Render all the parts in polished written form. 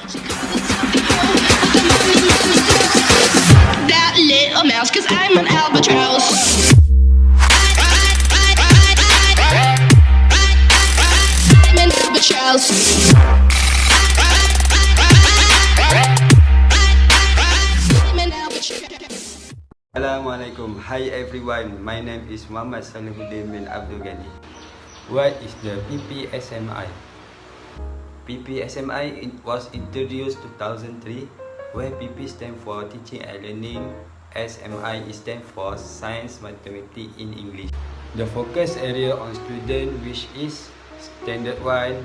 That little mouse, 'cause I'm an albatross. I'm an albatross. I'm an albatross. Assalamualaikum. Hi everyone. My name is Muhammad Salihuddin bin Abdul Ghani. What is the Ppsmi? Ppsmi was introduced 2003, where Pp stand for Teaching and Learning, SMI stand for Science, Mathematics in English. The focus area on student which is Standard 1,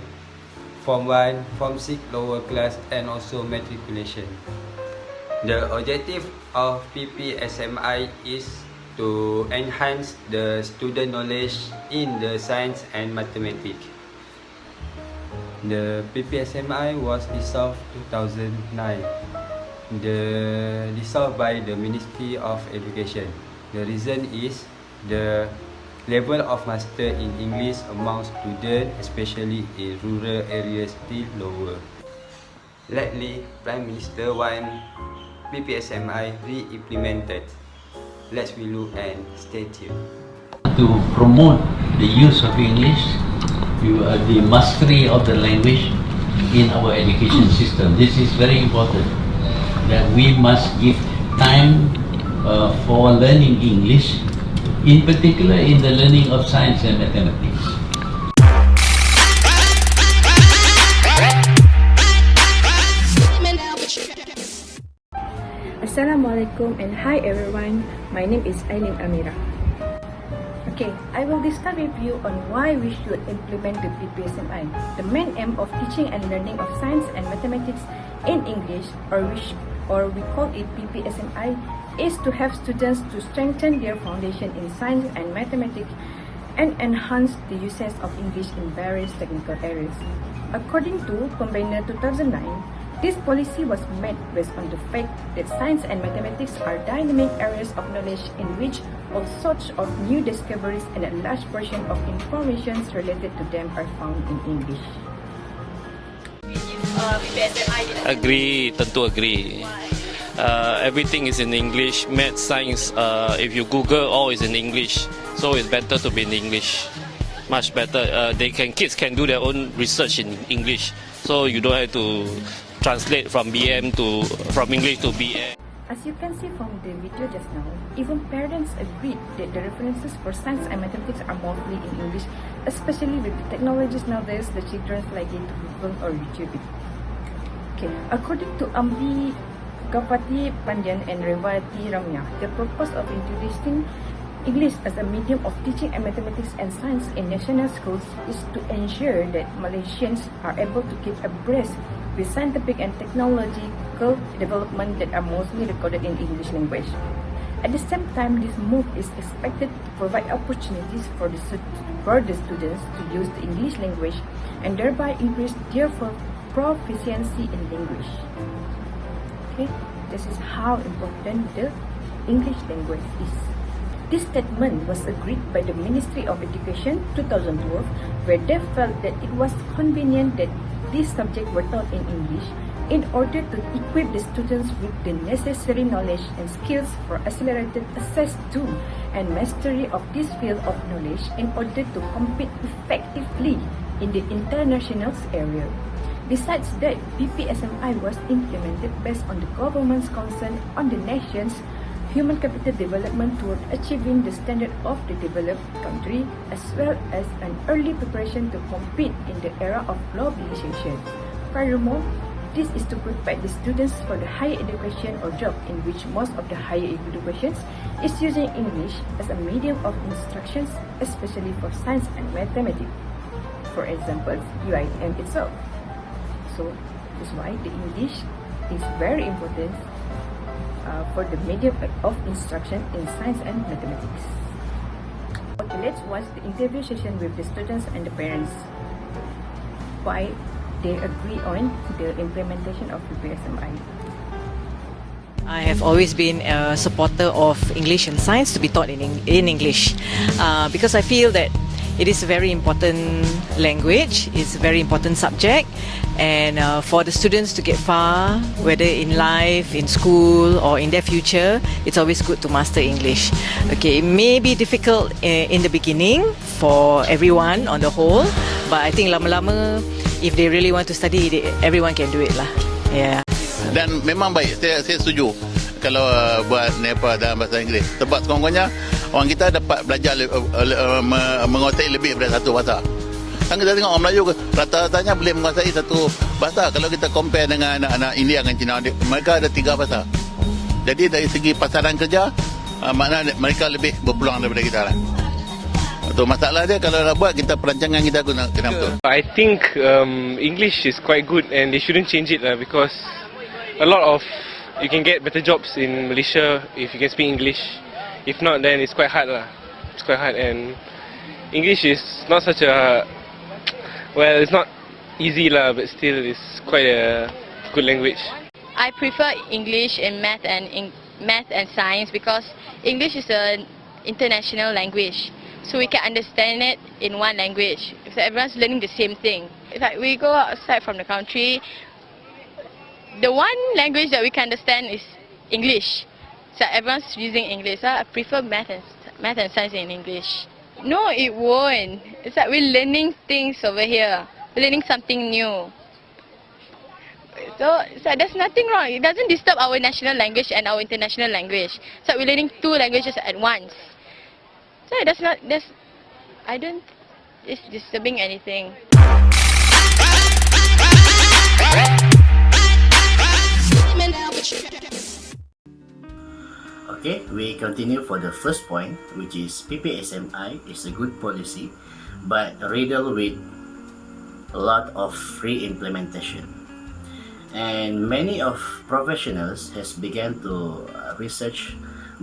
Form 1, Form 6 lower class and also matriculation. The objective of Ppsmi is to enhance the student knowledge in the science and mathematics. The Ppsmi was dissolved 2009. Dissolved by the Ministry of Education. The reason is the level of master in English among students, especially in rural areas, still lower. Lately, Prime Minister wants Ppsmi re-implemented. Let's we look and stay tuned. To promote the use of English, the mastery of the language in our education system. This is very important, that we must give time for learning English, in particular in the learning of science and mathematics. Assalamualaikum and hi everyone, my name is Aileen Amira. Okay, I will discuss with you on why we should implement the Ppsmi. The main aim of teaching and learning of science and mathematics in English, or we call it Ppsmi, is to have students to strengthen their foundation in science and mathematics and enhance the usage of English in various technical areas. According to Pembelajaran 2009, this policy was made based on the fact that science and mathematics are dynamic areas of knowledge in which all sorts of new discoveries and a large portion of information related to them are found in English. Agree, tentu agree. Everything is in English. Math, science, if you Google, all is in English. So it's better to be in English. Much better. Kids can do their own research in English. So you don't have to translate from English to BM. As you can see from the video just now, even parents agreed that the references for science and mathematics are mostly in English, especially with the technologies nowadays. The children like it to Google or YouTube it. Okay, according to Ambi Gapati Pandian and Revati Ramya, the purpose of introducing English as a medium of teaching and mathematics and science in national schools is to ensure that Malaysians are able to keep abreast with scientific and technological development that are mostly recorded in English language. At the same time, this move is expected to provide opportunities for the students to use the English language and thereby increase their proficiency in language. Okay, this is how important the English language is. This statement was agreed by the Ministry of Education 2012, where they felt that it was convenient that these subjects were taught in English in order to equip the students with the necessary knowledge and skills for accelerated access to and mastery of this field of knowledge in order to compete effectively in the international area. Besides that, Ppsmi was implemented based on the government's concern on the nation's human capital development toward achieving the standard of the developed country, as well as an early preparation to compete in the era of globalization. Furthermore, this is to prepare the students for the higher education or job in which most of the higher educations is using English as a medium of instructions, especially for science and mathematics. For example, UIM itself. So, that's why the English is very important for the medium of instruction in science and mathematics. Okay, let's watch the interview session with the students and the parents. Why they agree on the implementation of the Ppsmi. I have always been a supporter of English and science to be taught in English because I feel that it is a very important language is a very important subject, and for the students to get far, whether in life, in school, or in their future, it's always good to master English. Okay, it may be difficult in the beginning for everyone on the whole, but I think lama-lama, if they really want to study, everyone can do it lah. Yeah. Dan memang baik, saya setuju kalau buat NEPA dalam bahasa Inggeris, sebab sekurang-kurangnya orang kita dapat belajar menguasai lebih daripada satu bahasa. Kan kita tengok orang Melayu rata-ratanya boleh menguasai satu bahasa. Kalau kita compare dengan anak-anak India dengan Cina, mereka ada 3 bahasa. Jadi dari segi pasaran kerja, maknanya mereka lebih berpeluang daripada kita lah. Itu masalah dia, kalau nak buat kita perancangan kita kena betul. I think English is quite good and they shouldn't change it because a lot of you can get better jobs in Malaysia if you can speak English. If not, then it's quite hard lah. It's quite hard, and English is not such a it's not easy lah, but still it's quite a good language. I prefer English in math and science because English is an international language, so we can understand it in one language. So everyone's learning the same thing. It's like we go outside from the country, the one language that we can understand is English. So everyone's using English. So I prefer math and science in English. No, it won't. It's like we're learning things over here. We're learning something new. So there's nothing wrong. It doesn't disturb our national language and our international language. So we're learning 2 languages at once. So I don't, it's disturbing anything. Okay, we continue for the first point, which is Ppsmi is a good policy, but riddled with a lot of free implementation. And many of professionals has begun to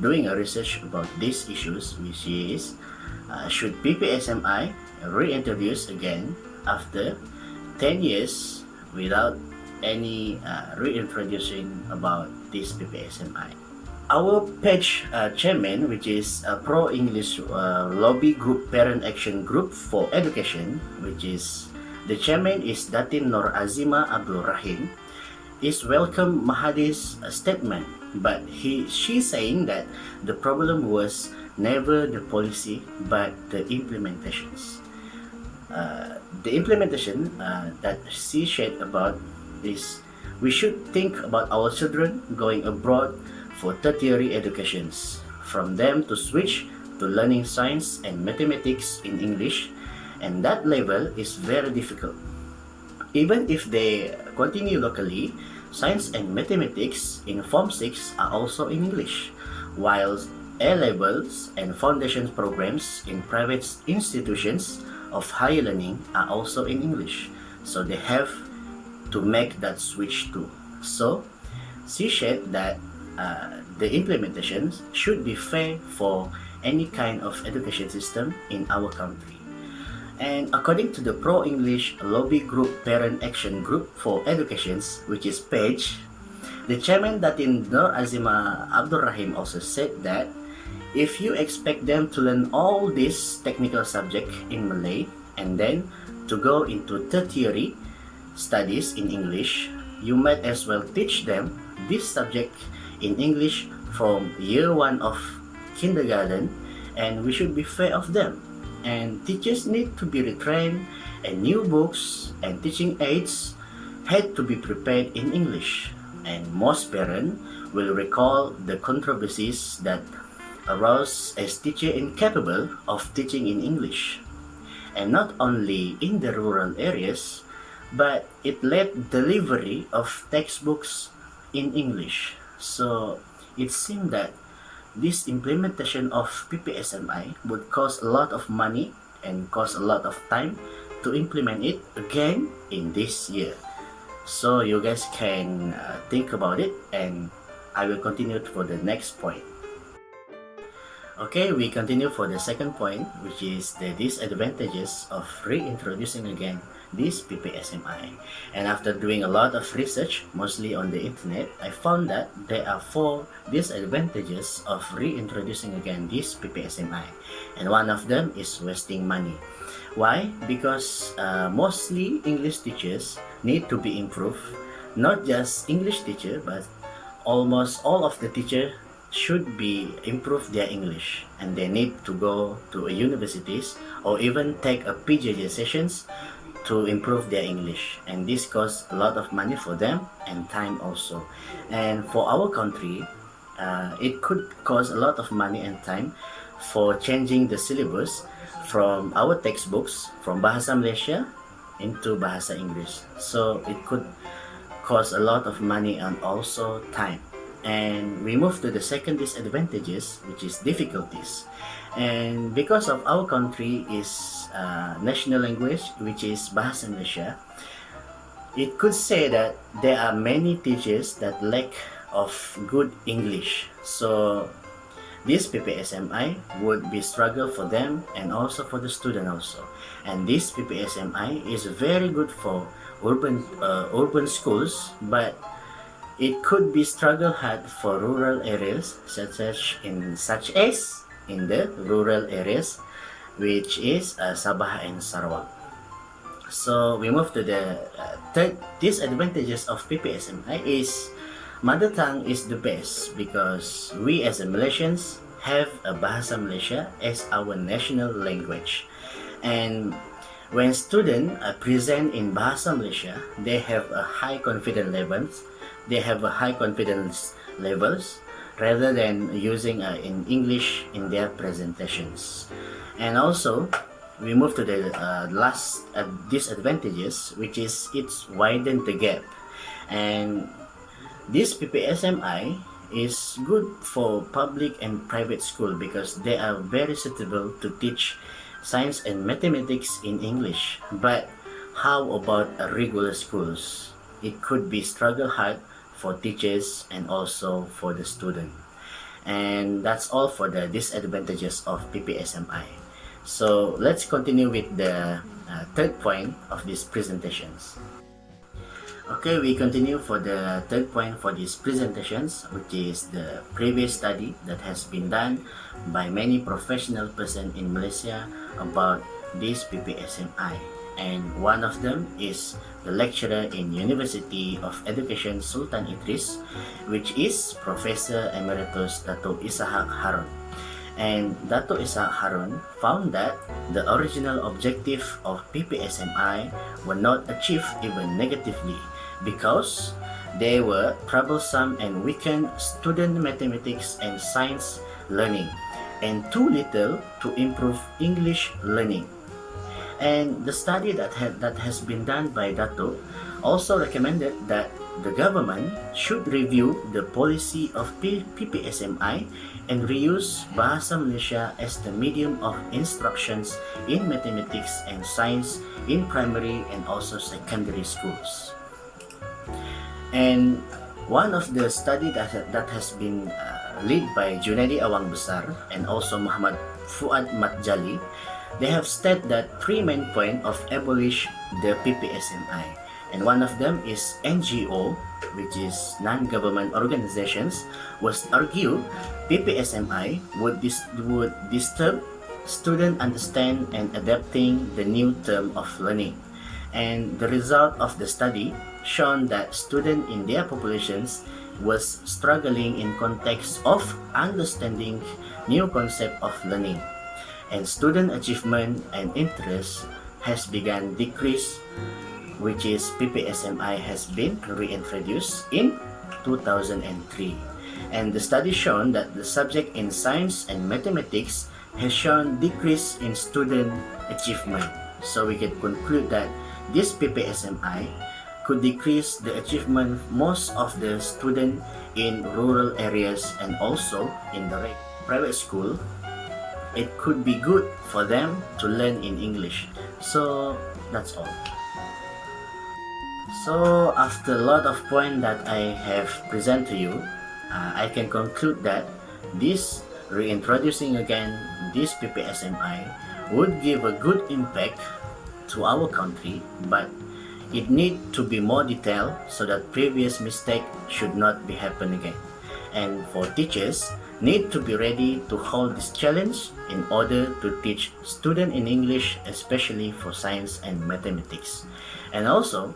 doing a research about these issues, which is should Ppsmi reintroduce again after 10 years without any reintroducing about this Ppsmi. Our page chairman, which is a pro-English lobby group parent action group for education, which is the chairman is Datin Nur Azima Abdul Rahim, is welcome Mahathir's statement, but she's saying that the problem was never the policy but the implementations. The implementation that she shared about is we should think about our children going abroad for tertiary educations, from them to switch to learning science and mathematics in English, and that level is very difficult. Even if they continue locally, science and mathematics in Form 6 are also in English, while A-levels and foundation programs in private institutions of higher learning are also in English, so they have to make that switch too. So she said that the implementation should be fair for any kind of education system in our country. And according to the Pro-English Lobby Group Parent Action Group for Educations, which is PAGE, the chairman Datin Nur Azima Abdul Rahim also said that if you expect them to learn all these technical subjects in Malay and then to go into tertiary studies in English, you might as well teach them this subject in English from year 1 of kindergarten, and we should be fair of them. And teachers need to be retrained, and new books and teaching aids had to be prepared in English. And most parents will recall the controversies that arose as teachers incapable of teaching in English. And not only in the rural areas, but it led delivery of textbooks in English. So it seemed that this implementation of Ppsmi would cost a lot of money and cost a lot of time to implement it again in this year. So you guys can think about it, and I will continue for the next point. Okay, we continue for the second point, which is the disadvantages of reintroducing again this PPSMI. And after doing a lot of research, mostly on the internet, I found that there are 4 disadvantages of reintroducing again this PPSMI. And one of them is wasting money. Why? Because mostly English teachers need to be improved. Not just English teacher, but almost all of the teachers should be improve their English, and they need to go to universities or even take a PJJ sessions to improve their English, and this costs a lot of money for them and time also. And for our country, it could cost a lot of money and time for changing the syllabus from our textbooks from Bahasa Malaysia into Bahasa Inggris, so it could cost a lot of money and also time. And we move to the second disadvantages, which is difficulties. And because of our country is national language, which is Bahasa Malaysia, it could say that there are many teachers that lack of good English. So this PPSMI would be struggle for them and also for the student also. And this PPSMI is very good for urban schools, but it could be struggle hard for rural areas, such as in the rural areas, which is Sabah and Sarawak. So we move to the third disadvantages of PPSMI is mother tongue is the best, because we as a Malaysians have a Bahasa Malaysia as our national language. And when students present in Bahasa Malaysia, they have a high confidence levels rather than using in English in their presentations. And also we move to the last disadvantages, which is it's widened the gap. And this PPSMI is good for public and private school because they are very suitable to teach science and mathematics in English. But how about regular schools? It could be struggle hard for teachers and also for the student. And that's all for the disadvantages of PPSMI. So let's continue with the third point of these presentations. Okay, we continue for the third point for these presentations, which is the previous study that has been done by many professional persons in Malaysia about this PPSMI. And one of them is the lecturer in University of Education Sultan Idris, which is Professor Emeritus Dato' Ishaq Harun. And Dato' Ishaq Harun found that the original objective of PPSMI were not achieved even negatively because they were troublesome and weakened student mathematics and science learning, and too little to improve English learning. And the study that has been done by Dato' also recommended that the government should review the policy of PPSMI and reuse Bahasa Malaysia as the medium of instructions in mathematics and science in primary and also secondary schools. And one of the study that has been led by Junaidi Awang Besar and also Muhammad Fuad Matjali, they have stated that 3 main points of abolish the PPSMI, and one of them is NGO, which is non-government organizations, was argue PPSMI would disturb student understand and adapting the new term of learning. And the result of the study shown that students in their populations was struggling in context of understanding new concept of learning, and student achievement and interest has begun decrease, which is PPSMI has been reintroduced in 2003. And the study shown that the subject in science and mathematics has shown decrease in student achievement. So we can conclude that this PPSMI could decrease the achievement most of the students in rural areas and also in the private school. It could be good for them to learn in English. So that's all. So after a lot of points that I have presented to you, I can conclude that this reintroducing again this PPSMI would give a good impact to our country, but it need to be more detailed so that previous mistake should not be happen again. And for teachers, need to be ready to hold this challenge in order to teach students in English, especially for science and mathematics. And also,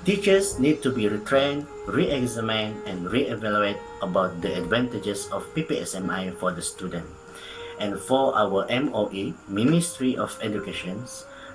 teachers need to be retrained, re-examine, and re-evaluate about the advantages of PPSMI for the student. And for our MOE, Ministry of Education,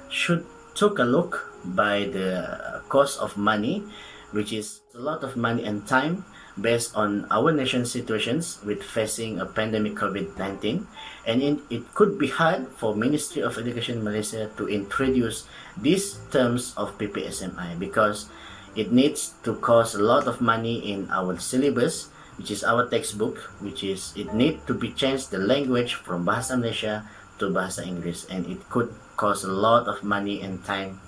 should take a look by the cost of money, which is a lot of money and time based on our nation's situations with facing a pandemic COVID-19, and it could be hard for Ministry of Education Malaysia to introduce these terms of PPSMI because it needs to cost a lot of money in our syllabus, which is our textbook, which is it need to be changed the language from Bahasa Malaysia to Bahasa Inggeris, and it could cost a lot of money and time.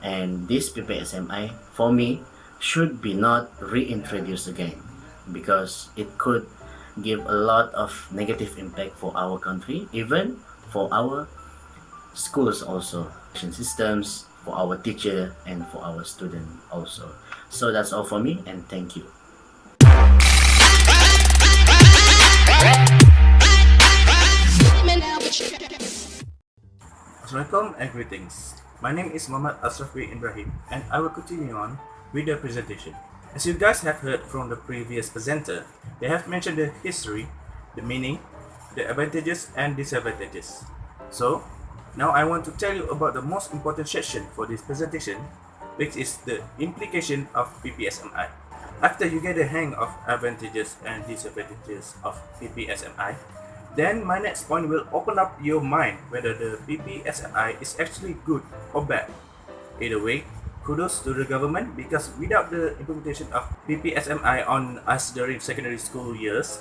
And this PPSMI, for me, should be not reintroduced again because it could give a lot of negative impact for our country, even for our schools also, systems, for our teacher and for our student also. So that's all for me, and thank you. Assalamualaikum and greetings. My name is Muhammad Asrafi Ibrahim, and I will continue on with the presentation. As you guys have heard from the previous presenter, they have mentioned the history, the meaning, the advantages and disadvantages. So, now I want to tell you about the most important section for this presentation, which is the implication of PPSMI. After you get the hang of advantages and disadvantages of PPSMI, then my next point will open up your mind whether the PPSMI is actually good or bad. Either way, kudos to the government because without the implementation of PPSMI on us during secondary school years,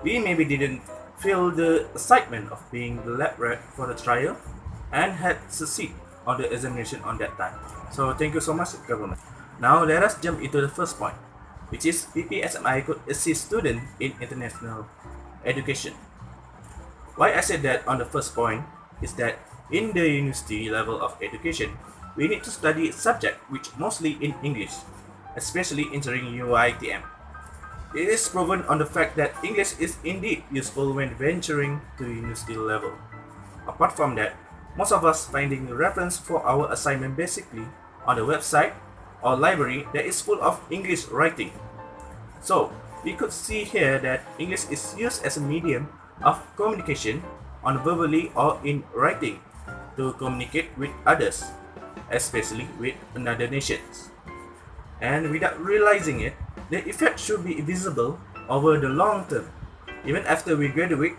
we maybe didn't feel the excitement of being the lab rat for the trial and had succeed on the examination on that time. So thank you so much, government. Now let us jump into the first point, which is PPSMI could assist students in international education. Why I said that on the first point is that in the university level of education, we need to study a subject which mostly in English, especially entering UiTM. It is proven on the fact that English is indeed useful when venturing to university level. Apart from that, most of us finding reference for our assignment basically on the website or library that is full of English writing. So, we could see here that English is used as a medium of communication on verbally or in writing to communicate with others, especially with another nations. And without realizing it, the effect should be visible over the long term, even after we graduate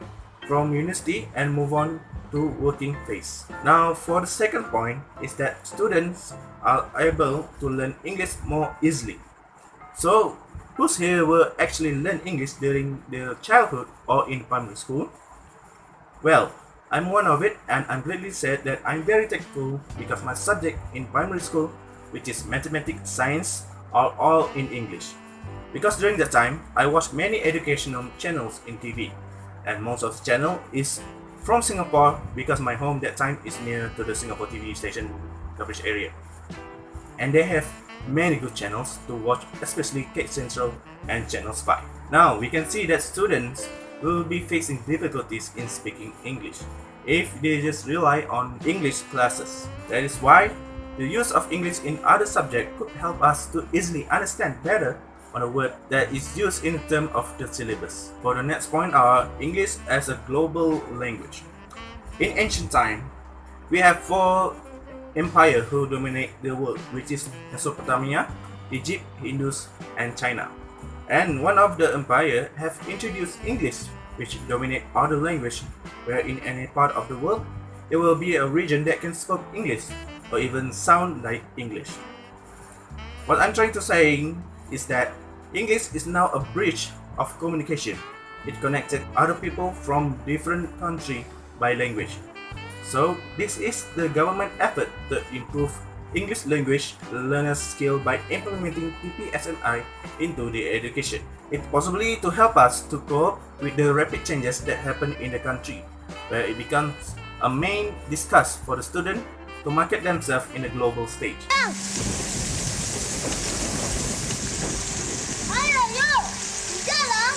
from university and move on to working phase. Now for the second point is that students are able to learn English more easily. So who's here will actually learn English during their childhood or in primary school? Well, I'm one of it, and I'm gladly said that I'm very thankful because my subject in primary school, which is Mathematic Science, are all in English. Because during that time, I watched many educational channels in TV, and most of the channel is from Singapore because my home that time is near to the Singapore TV station coverage area. And they have many good channels to watch, especially Cake Central and Channels 5. Now, we can see that students will be facing difficulties in speaking English if they just rely on English classes. That is why the use of English in other subjects could help us to easily understand better on a word that is used in terms of the syllabus. For the next point are English as a global language. In ancient time, we have 4 empires who dominate the world, which is Mesopotamia, Egypt, Hindus, and China. And one of the empire have introduced English, which dominate other language, where in any part of the world, there will be a region that can speak English, or even sound like English. What I'm trying to say is that English is now a bridge of communication. It connected other people from different countries by language. So this is the government effort to improve English language learners' skill by implementing PPSMI into the education. It possibly to help us to cope with the rapid changes that happen in the country, where it becomes a main discuss for the student to market themselves in a global stage. Ayo, yuk! Jalan!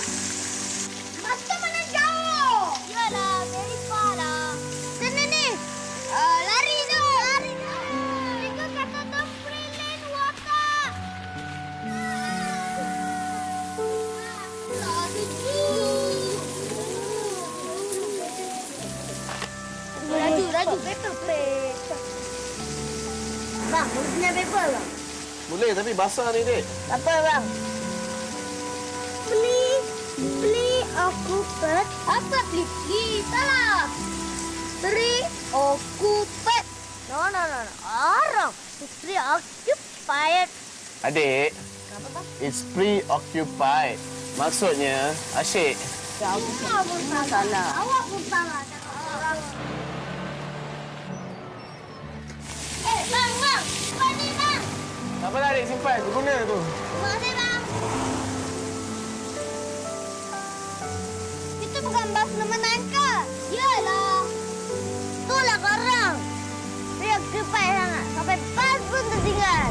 Macam mana jauh? Yalah, very far lah. Sana ni! Lari tu! Lari tu! Mereka kata the free lane water! Lari tu! Raju, paper. Bang, boleh punya paper bang? Boleh, tapi basah ni, Dek. Apa bang? Preoccupied. Apa please? Salah. Preoccupied. No. Orang. Preoccupied. Adik, Apa bang? it's preoccupied. Maksudnya, asyik. Awak pun salah. Awak pun salah. Bang. Simpan ni bang. Tak apalah, Adik. Simpan. Berguna tu. Terima kasih bang. Itu bukan bas nama nangka. Yalah. Itulah korang. Preoccupied sangat. Sampai bas pun tertinggal.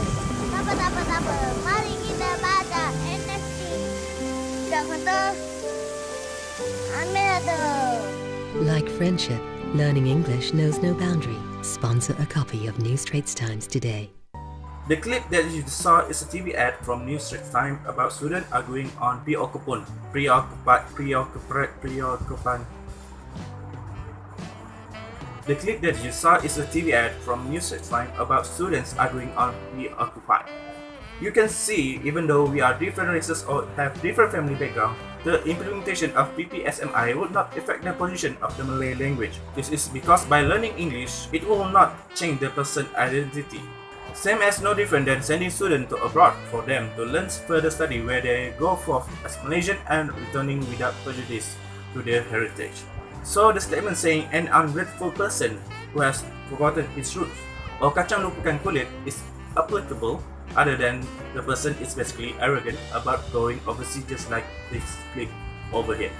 Tak apa. Mari kita baca NFT. Tidak kata. Ambil tu. Like friendship, learning English knows no boundary. Sponsor a copy of New Straits Times today. The clip that you saw is a TV ad from New Straits Times about students arguing on preoccupied. The clip that you saw is a TV ad from New Straits Times about students arguing on preoccupied. You can see, even though we are different races or have different family background, the implementation of Ppsmi would not affect the position of the Malay language. This is because by learning English, it will not change the person's identity. Same as no different than sending students to abroad for them to learn further study where they go forth as Malaysian and returning without prejudice to their heritage. So the statement saying an ungrateful person who has forgotten his roots or kacang lupakan kulit is applicable other than the person is basically arrogant about going overseas, just like this clip over here.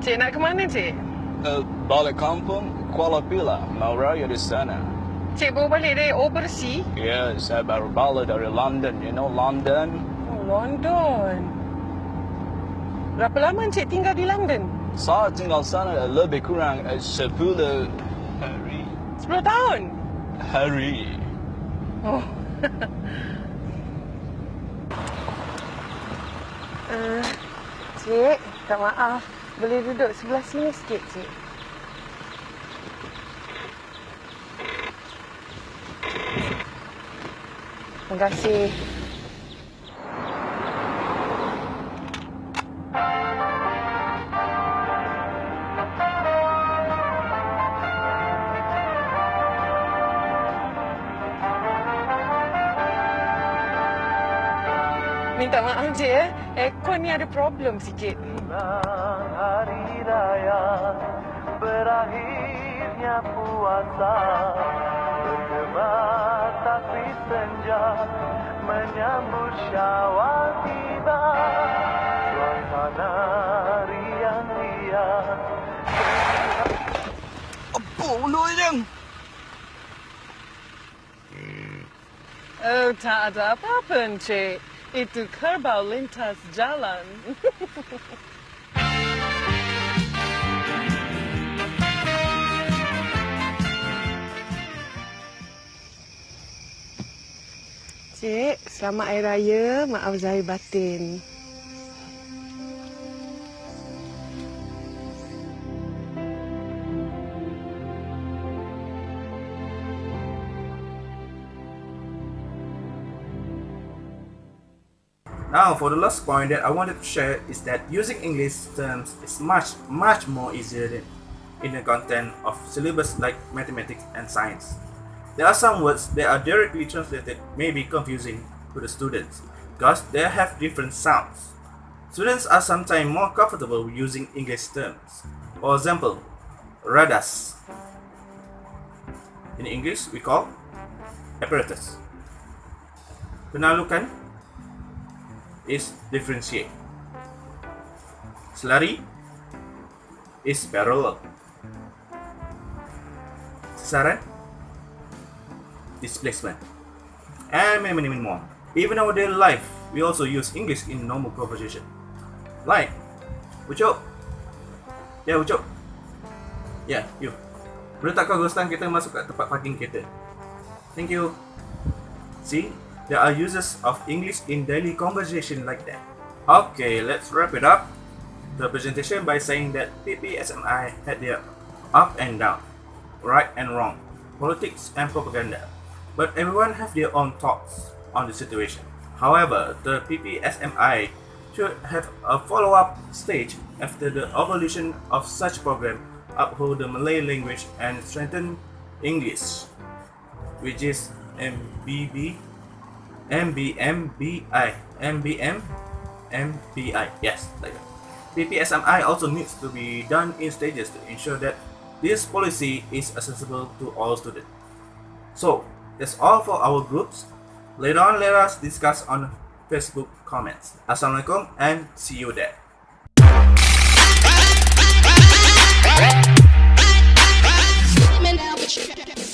Cik nak ke mana, Cik? Balik kampung, Kuala Pilah, mau raya di sana. Cik baru balik dari overseas? Ya, saya baru balik dari London. You know London? Oh, London. Berapa lama Cik tinggal di London? Saya tinggal sana lebih kurang 10 hari. 10 tahun? Hari. Oh. Cik, tak maaf. Boleh duduk sebelah sini sikit, Cik? Terima kasih. Minta maaf, Cik, ya. Aircon ni ada problem sikit. Hari raya berakhirnya puasa, bergema tapi senja menyambut Syawal tiba, suasana riang-riang. Apa mulut yang? Oh, tak ada apa-apa, Cik. Itu kerbau lintas jalan. Cik, selamat Hari Raya. Maaf zahir batin. Now, for the last point that I wanted to share is that using English terms is much more easier than in the content of syllabus like mathematics and science. There are some words that are directly translated may be confusing to the students because they have different sounds. Students are sometimes more comfortable using English terms. For example, radars. In English, we call apparatus. Penalukan is differentiate. Selari is parallel. Sasaran, displacement, and many more. Even our daily life, we also use English in normal conversation. Like, Ucok. Ya, Ucok. Ya, you. Boleh tak kau ghostan kita masuk kat tempat parking kereta? Thank you. See, there are uses of English in daily conversation like that. Okay, let's wrap it up the presentation by saying that Ppsmi had their up and down, right and wrong, politics and propaganda, but everyone have their own thoughts on the situation. However, the Ppsmi should have a follow-up stage after the evolution of such program, uphold the Malay language and strengthen English, which is MBMBI, yes, like that. Ppsmi also needs to be done in stages to ensure that this policy is accessible to all students. So, that's all for our groups. Later on, let us discuss on Facebook comments. Assalamualaikum and see you there. Women now, but you-